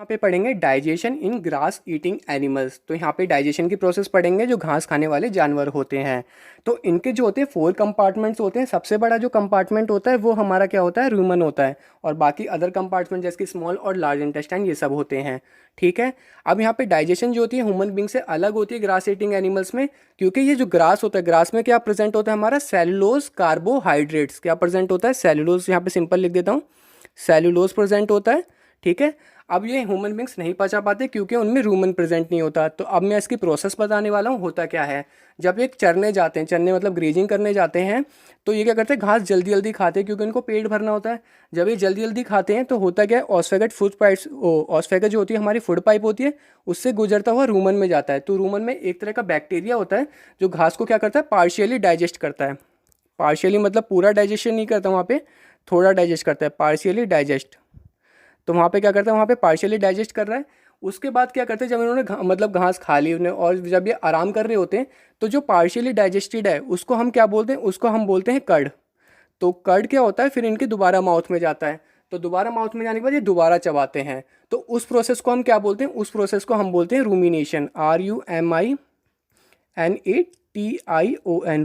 यहाँ पे पढ़ेंगे डाइजेशन इन ग्रास ईटिंग एनिमल्स। तो यहाँ पे डाइजेशन की प्रोसेस पढ़ेंगे जो घास खाने वाले जानवर होते हैं। तो इनके जो होते हैं 4 कंपार्टमेंट्स होते हैं। सबसे बड़ा जो कंपार्टमेंट होता है वो हमारा क्या होता है, रूमन होता है, और बाकी अदर कंपार्टमेंट जैसे कि स्मॉल और लार्ज इंटेस्टाइन ये सब होते हैं। ठीक है। अब यहाँ पे डाइजेशन जो होती है ह्यूमन बींग से अलग होती है ग्रास ईटिंग एनिमल्स में, क्योंकि ये जो ग्रास होता है, ग्रास में क्या प्रेजेंट होता है हमारा सेलुलोज कार्बोहाइड्रेट्स। क्या प्रेजेंट होता है, सेलुलोज। यहाँ पे सिंपल लिख देता हूँ, सेलुलोज प्रेजेंट होता है। ठीक है। अब ये ह्यूमन बींग्स नहीं पचा पाते क्योंकि उनमें रूमन प्रेजेंट नहीं होता। तो अब मैं इसकी प्रोसेस बताने वाला हूँ। होता क्या है, जब ये चरने जाते हैं, चरने मतलब ग्रेजिंग करने जाते हैं, तो ये क्या करते हैं, घास जल्दी जल्दी खाते हैं क्योंकि उनको पेट भरना होता है। जब ये जल्दी जल्दी खाते हैं तो होता क्या है, ऑस्फेगेट फूड पाइप्स, ऑस्फेगेट जो होती है हमारी फूड पाइप होती है, उससे गुजरता हुआ रूमन में जाता है। तो रूमन में एक तरह का बैक्टीरिया होता है जो घास को क्या करता है, पार्शियली डाइजेस्ट करता है। पार्शियली मतलब पूरा डाइजेशन नहीं करता, वहाँ पे थोड़ा डाइजेस्ट करता है, पार्शियली डाइजेस्ट। तो वहाँ पे क्या करता है, वहाँ पे पार्शियली डाइजेस्ट कर रहा है। उसके बाद क्या करते हैं, जब इन्होंने मतलब घास खा ली उन्हें और जब ये आराम कर रहे होते हैं, तो जो पार्शियली डाइजेस्टेड है उसको हम क्या बोलते हैं, उसको हम बोलते हैं कर्ड। तो कर्ड क्या होता है, फिर इनके दोबारा माउथ में जाता है। तो दोबारा माउथ में जाने के बाद ये दोबारा चबाते हैं। तो उस प्रोसेस को हम क्या बोलते हैं, उस प्रोसेस को हम बोलते हैं रूमिनेशन। RUMINATION,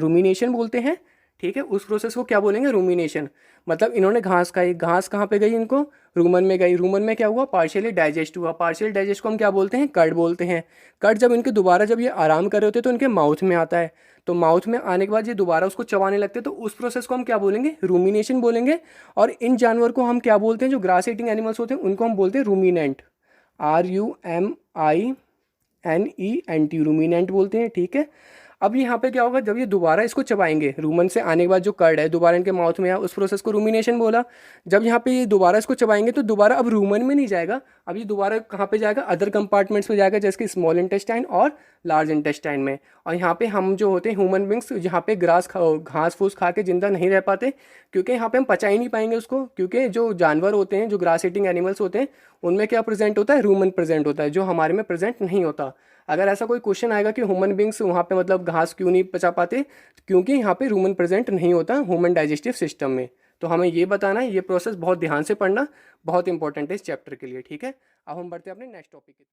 रूमिनेशन बोलते हैं। ठीक है। उस प्रोसेस को क्या बोलेंगे, रूमिनेशन। मतलब इन्होंने घास खाई, घास कहाँ पे गई, इनको रूमन में गई। रूमन में क्या हुआ, पार्शियली डाइजेस्ट हुआ। पार्शियल डाइजेस्ट को हम क्या बोलते हैं, कर्ड बोलते हैं। कर्ड जब इनके दोबारा जब ये आराम कर रहे होते हैं तो इनके माउथ में आता है। तो माउथ में आने के बाद ये दोबारा उसको चबाने लगते हैं। तो उस प्रोसेस को हम क्या बोलेंगे, रूमिनेशन बोलेंगे। और इन जानवर को हम क्या बोलते हैं, जो ग्रास ईटिंग एनिमल्स होते हैं उनको हम बोलते हैं रूमिनेंट। RUMINENT, रूमिनेंट बोलते हैं। ठीक है। अब यहाँ पे क्या होगा, जब ये दोबारा इसको चबाएंगे, रूमन से आने के बाद जो कर्ड है दोबारा इनके माउथ में आया, उस प्रोसेस को रूमिनेशन बोला। जब यहाँ पे ये दोबारा इसको चबाएंगे तो दोबारा अब रूमन में नहीं जाएगा, अब ये दोबारा कहाँ पे जाएगा, अदर कंपार्टमेंट्स में जाएगा, जैसे कि स्मॉल इंटेस्टाइन और लार्ज इंटेस्टाइन में। और यहाँ पे हम जो होते हैं ह्यूमन बींग्स, यहाँ पे घास फूस खा के जिंदा नहीं रह पाते, क्योंकि यहाँ पे हम पचा ही नहीं पाएंगे उसको। क्योंकि जो जानवर होते हैं, जो ग्रास ईटिंग एनिमल्स होते हैं, उनमें क्या प्रेजेंट होता है, रूमन प्रेजेंट होता है, जो हमारे में प्रेजेंट नहीं होता। अगर ऐसा कोई क्वेश्चन आएगा कि ह्यूमन बींग्स वहाँ पे मतलब घास क्यों नहीं पचा पाते, क्योंकि यहाँ पे रूमन प्रेजेंट नहीं होता ह्यूमन डाइजेस्टिव सिस्टम में। तो हमें ये बताना है, ये प्रोसेस बहुत ध्यान से पढ़ना, बहुत इंपॉर्टेंट है इस चैप्टर के लिए। ठीक है। अब हम बढ़ते हैं अपने नेक्स्ट टॉपिक की।